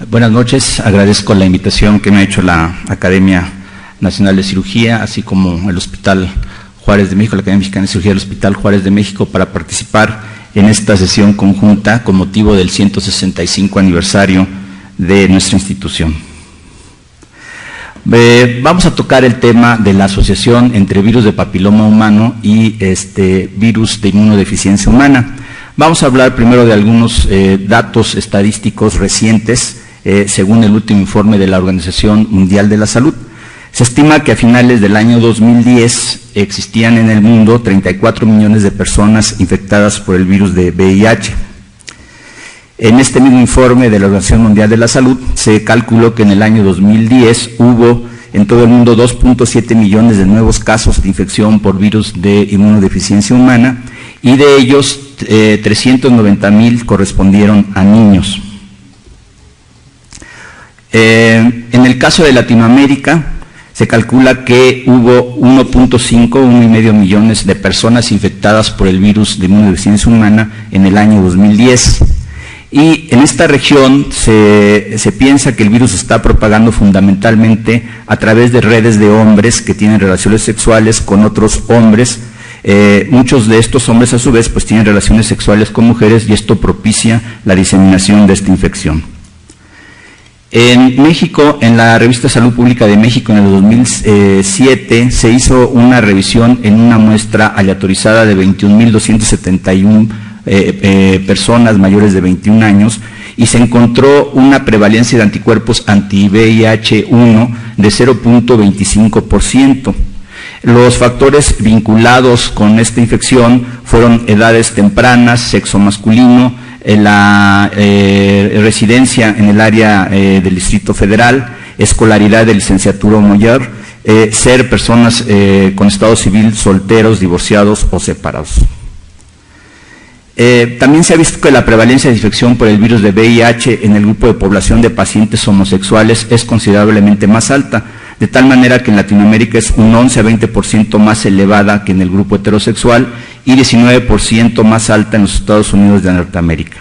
Buenas noches, agradezco la invitación que me ha hecho la Academia Nacional de Cirugía, así como el Hospital Juárez de México, la Academia Mexicana de Cirugía del Hospital Juárez de México, para participar en esta sesión conjunta con motivo del 165 aniversario de nuestra institución. Vamos a tocar el tema de la asociación entre virus de papiloma humano y virus de inmunodeficiencia humana. Vamos a hablar primero de algunos datos estadísticos recientes, según el último informe de la Organización Mundial de la Salud. Se estima que a finales del año 2010 existían en el mundo 34 millones de personas infectadas por el virus de VIH. En este mismo informe de la Organización Mundial de la Salud se calculó que en el año 2010 hubo en todo el mundo 2.7 millones de nuevos casos de infección por virus de inmunodeficiencia humana, y de ellos 390,000 correspondieron a niños. En el caso de Latinoamérica, se calcula que hubo 1.5 millones de personas infectadas por el virus de inmunodeficiencia humana en el año 2010. Y en esta región se piensa que el virus se está propagando fundamentalmente a través de redes de hombres que tienen relaciones sexuales con otros hombres. Muchos de estos hombres a su vez pues tienen relaciones sexuales con mujeres, y esto propicia la diseminación de esta infección. En México, en la revista Salud Pública de México en el 2007 se hizo una revisión en una muestra aleatorizada de 21,271 personas mayores de 21 años, y se encontró una prevalencia de anticuerpos anti-VIH-1 de 0.25%. Los factores vinculados con esta infección fueron edades tempranas, sexo masculino, la residencia en el área del Distrito Federal, escolaridad de licenciatura o mayor, ser personas con estado civil solteros, divorciados o separados. También se ha visto que la prevalencia de infección por el virus de VIH en el grupo de población de pacientes homosexuales es considerablemente más alta, de tal manera que en Latinoamérica es un 11 a 20% más elevada que en el grupo heterosexual y 19% más alta en los Estados Unidos de Norteamérica.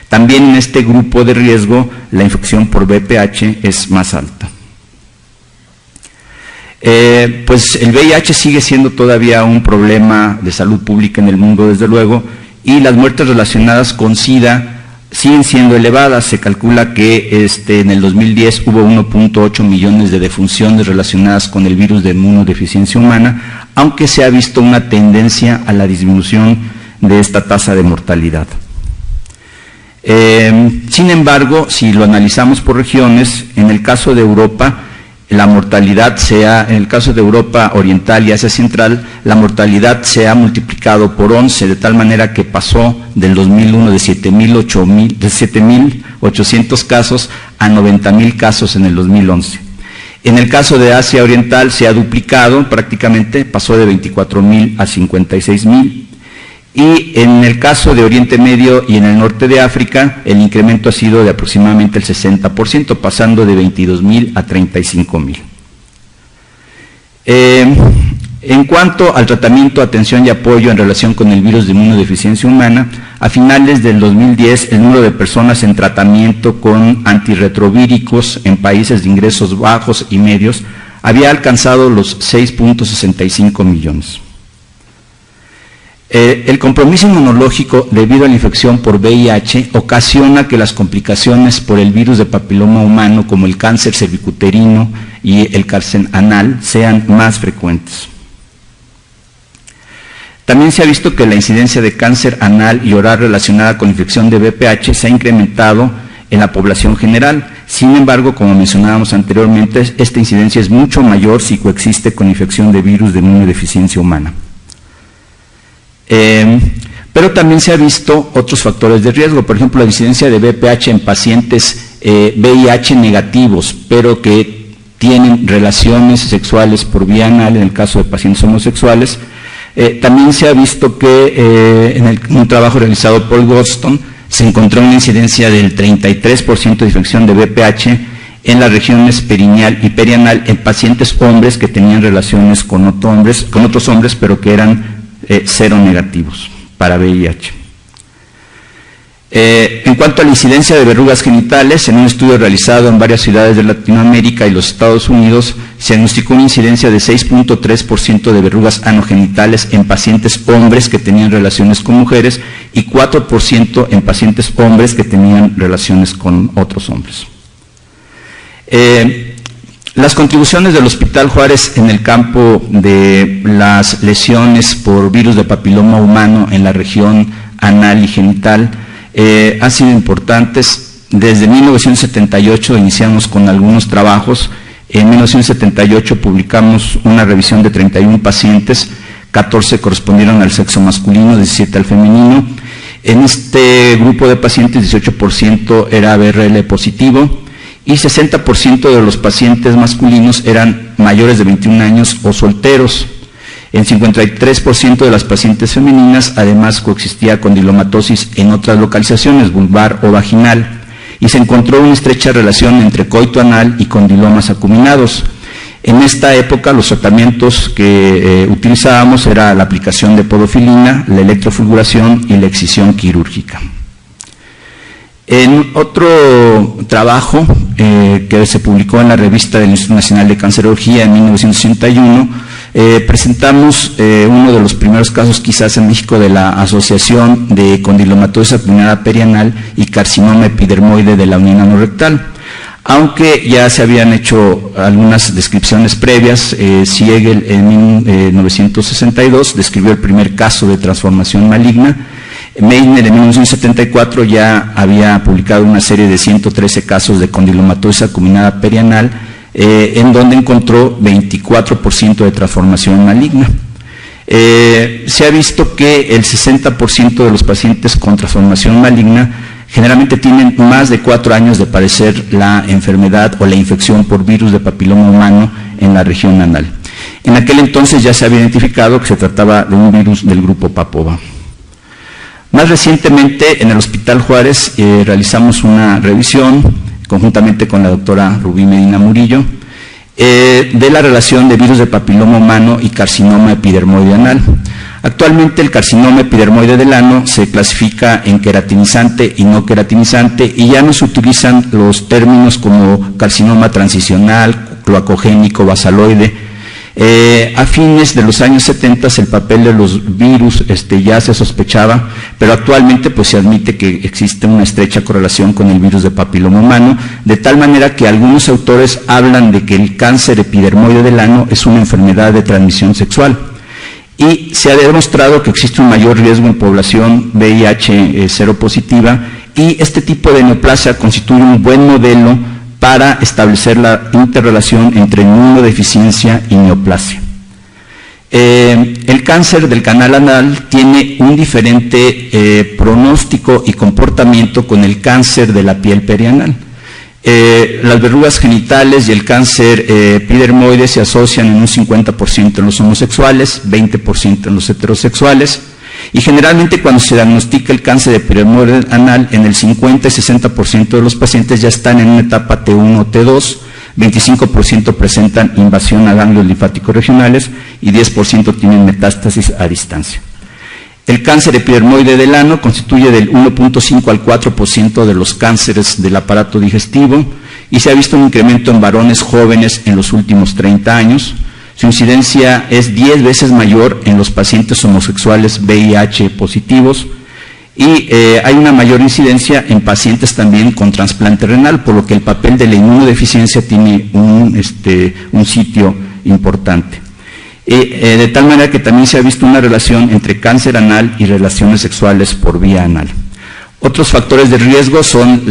También en este grupo de riesgo la infección por VPH es más alta. Pues el VIH sigue siendo todavía un problema de salud pública en el mundo, desde luego, y las muertes relacionadas con SIDA siguen siendo elevadas. Se calcula que en el 2010 hubo 1.8 millones de defunciones relacionadas con el virus de inmunodeficiencia humana, aunque se ha visto una tendencia a la disminución de esta tasa de mortalidad. Sin embargo, si lo analizamos por regiones, en el caso de Europa, la mortalidad en el caso de Europa Oriental y Asia Central, la mortalidad se ha multiplicado por 11, de tal manera que pasó del 2001 de 7,800 casos a 90,000 casos en el 2011. En el caso de Asia Oriental se ha duplicado prácticamente, pasó de 24,000 a 56,000. Y en el caso de Oriente Medio y en el norte de África, el incremento ha sido de aproximadamente el 60%, pasando de 22,000 a 35,000. En cuanto al tratamiento, atención y apoyo en relación con el virus de inmunodeficiencia humana, a finales del 2010 el número de personas en tratamiento con antirretrovíricos en países de ingresos bajos y medios había alcanzado los 6.65 millones. El compromiso inmunológico debido a la infección por VIH ocasiona que las complicaciones por el virus de papiloma humano, como el cáncer cervicuterino y el cáncer anal, sean más frecuentes. También se ha visto que la incidencia de cáncer anal y oral relacionada con infección de VPH se ha incrementado en la población general. Sin embargo, como mencionábamos anteriormente, esta incidencia es mucho mayor si coexiste con infección de virus de inmunodeficiencia humana. Pero también se ha visto otros factores de riesgo, por ejemplo, la incidencia de VPH en pacientes VIH negativos, pero que tienen relaciones sexuales por vía anal, en el caso de pacientes homosexuales. También se ha visto que en un trabajo realizado por Goldstone se encontró una incidencia del 33% de infección de VPH en las regiones perineal y perianal en pacientes hombres que tenían relaciones con otros hombres, pero que eran seronegativos para VIH. En cuanto a la incidencia de verrugas genitales, en un estudio realizado en varias ciudades de Latinoamérica y los Estados Unidos, se diagnosticó una incidencia de 6.3% de verrugas anogenitales en pacientes hombres que tenían relaciones con mujeres y 4% en pacientes hombres que tenían relaciones con otros hombres. Las contribuciones del Hospital Juárez en el campo de las lesiones por virus de papiloma humano en la región anal y genital han sido importantes. Desde 1978 iniciamos con algunos trabajos. En 1978 publicamos una revisión de 31 pacientes, 14 correspondieron al sexo masculino, 17 al femenino. En este grupo de pacientes, 18% era BRL positivo y 60% de los pacientes masculinos eran mayores de 21 años o solteros. En 53% de las pacientes femeninas, además, coexistía condilomatosis en otras localizaciones, vulvar o vaginal, y se encontró una estrecha relación entre coito anal y condilomas acuminados. En esta época, los tratamientos que utilizábamos era la aplicación de podofilina, la electrofulguración y la excisión quirúrgica. En otro trabajo que se publicó en la revista del Instituto Nacional de Cancerología en 1961, presentamos uno de los primeros casos quizás en México de la asociación de condilomatosis acuminada perianal y carcinoma epidermoide de la unión anorrectal. Aunque ya se habían hecho algunas descripciones previas, Siegel en 1962 describió el primer caso de transformación maligna. Meissner en 1974 ya había publicado una serie de 113 casos de condilomatosis acuminada perianal, en donde encontró 24% de transformación maligna. Se ha visto que el 60% de los pacientes con transformación maligna generalmente tienen más de 4 años de padecer la enfermedad o la infección por virus de papiloma humano en la región anal. En aquel entonces ya se había identificado que se trataba de un virus del grupo Papova. Más recientemente, en el Hospital Juárez realizamos una revisión, conjuntamente con la doctora Rubí Medina Murillo, de la relación de virus de papiloma humano y carcinoma epidermoide anal. Actualmente el carcinoma epidermoide del ano se clasifica en queratinizante y no queratinizante y ya no se utilizan los términos como carcinoma transicional, cloacogénico, basaloide. A fines de los años 70 el papel de los virus ya se sospechaba, pero actualmente pues se admite que existe una estrecha correlación con el virus de papiloma humano, de tal manera que algunos autores hablan de que el cáncer epidermoide del ano es una enfermedad de transmisión sexual. Y se ha demostrado que existe un mayor riesgo en población VIH seropositiva y este tipo de neoplasia constituye un buen modelo para establecer la interrelación entre inmunodeficiencia y neoplasia. El cáncer del canal anal tiene un diferente pronóstico y comportamiento con el cáncer de la piel perianal. Las verrugas genitales y el cáncer epidermoide se asocian en un 50% en los homosexuales, 20% en los heterosexuales, y generalmente cuando se diagnostica el cáncer de epidermoide anal, en el 50 y 60% de los pacientes ya están en una etapa T1 o T2, 25% presentan invasión a ganglios linfáticos regionales y 10% tienen metástasis a distancia. El cáncer epidermoide del ano constituye del 1.5 al 4% de los cánceres del aparato digestivo y se ha visto un incremento en varones jóvenes en los últimos 30 años. Su incidencia es 10 veces mayor en los pacientes homosexuales VIH positivos y hay una mayor incidencia en pacientes también con trasplante renal, por lo que el papel de la inmunodeficiencia tiene un sitio importante. De tal manera que también se ha visto una relación entre cáncer anal y relaciones sexuales por vía anal. Otros factores de riesgo son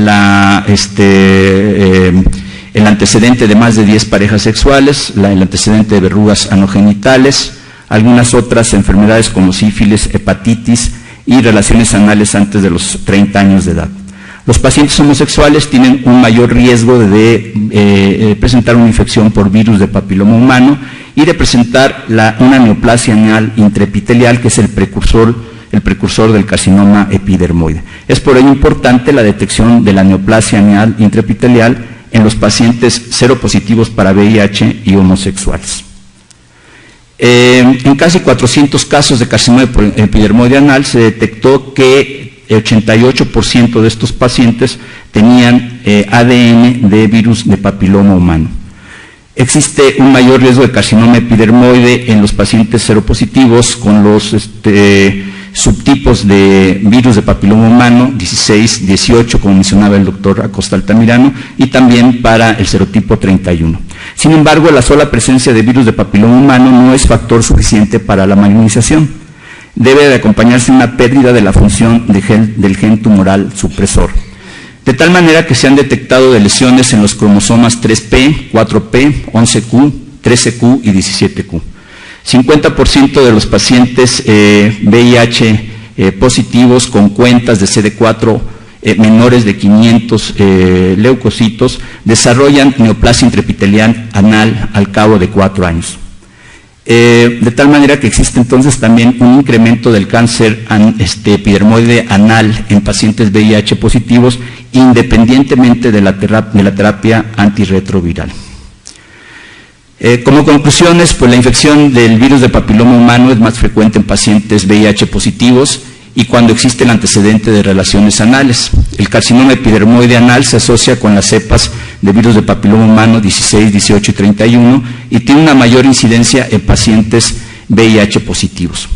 el antecedente de más de 10 parejas sexuales, el antecedente de verrugas anogenitales, algunas otras enfermedades como sífilis, hepatitis y relaciones anales antes de los 30 años de edad. Los pacientes homosexuales tienen un mayor riesgo de presentar una infección por virus de papiloma humano y de presentar una neoplasia anal intraepitelial, que es el precursor del carcinoma epidermoide. Es por ello importante la detección de la neoplasia anal intraepitelial en los pacientes seropositivos para VIH y homosexuales. En casi 400 casos de carcinoma epidermoide anal se detectó que 88% de estos pacientes tenían ADN de virus de papiloma humano. Existe un mayor riesgo de carcinoma epidermoide en los pacientes seropositivos con los subtipos de virus de papiloma humano, 16, 18, como mencionaba el doctor Acosta Altamirano, y también para el serotipo 31. Sin embargo, la sola presencia de virus de papiloma humano no es factor suficiente para la malignización. Debe de acompañarse una pérdida de la función del gen tumoral supresor. De tal manera que se han detectado lesiones en los cromosomas 3P, 4P, 11Q, 13Q y 17Q. 50% de los pacientes VIH positivos con cuentas de CD4 menores de 500 leucocitos desarrollan neoplasia intraepitelial anal al cabo de 4 años. De tal manera que existe entonces también un incremento del cáncer epidermoide anal en pacientes VIH positivos, independientemente de la terapia antirretroviral. Como conclusiones, pues la infección del virus de papiloma humano es más frecuente en pacientes VIH positivos y cuando existe el antecedente de relaciones anales. El carcinoma epidermoide anal se asocia con las cepas de virus de papiloma humano 16, 18 y 31 y tiene una mayor incidencia en pacientes VIH positivos.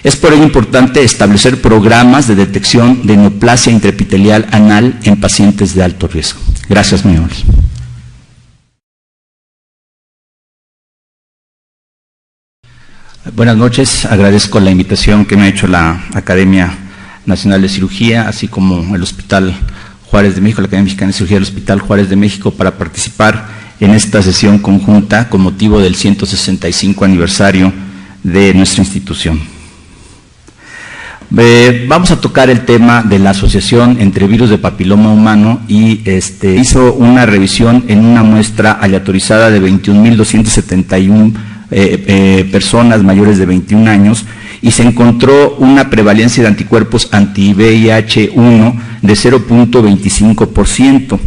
Es por ello importante establecer programas de detección de neoplasia intraepitelial anal en pacientes de alto riesgo. Gracias, muy amables. Buenas noches, agradezco la invitación que me ha hecho la Academia Nacional de Cirugía, así como el Hospital Juárez de México, la Academia Mexicana de Cirugía del Hospital Juárez de México, para participar en esta sesión conjunta con motivo del 165 aniversario de nuestra institución. Vamos a tocar el tema de la asociación entre virus de papiloma humano y hizo una revisión en una muestra aleatorizada de 21.271 personas mayores de 21 años y se encontró una prevalencia de anticuerpos anti-VIH-1 de 0.25%.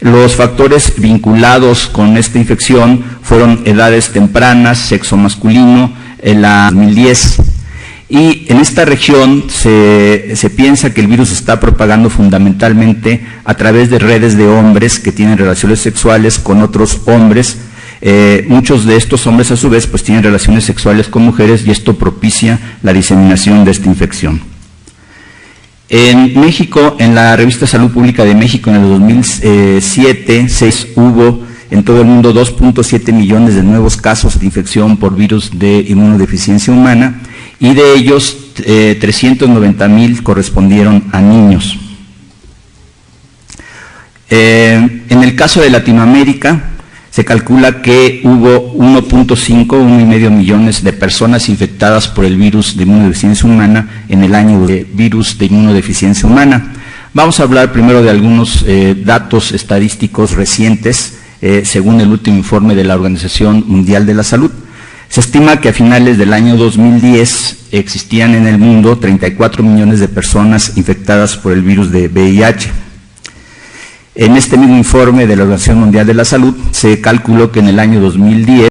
Los factores vinculados con esta infección fueron edades tempranas, sexo masculino, en la 2010. Y en esta región se piensa que el virus se está propagando fundamentalmente a través de redes de hombres que tienen relaciones sexuales con otros hombres. Muchos de estos hombres a su vez pues tienen relaciones sexuales con mujeres y esto propicia la diseminación de esta infección. En México, en la revista Salud Pública de México en el 2007, hubo en todo el mundo 2.7 millones de nuevos casos de infección por virus de inmunodeficiencia humana y de ellos 390,000 correspondieron a niños. En el caso de Latinoamérica, se calcula que hubo 1.5 millones de personas infectadas por el virus de inmunodeficiencia humana en el año de virus de inmunodeficiencia humana. Vamos a hablar primero de algunos datos estadísticos recientes, según el último informe de la Organización Mundial de la Salud. Se estima que a finales del año 2010 existían en el mundo 34 millones de personas infectadas por el virus de VIH. En este mismo informe de la Organización Mundial de la Salud se calculó que en el año 2010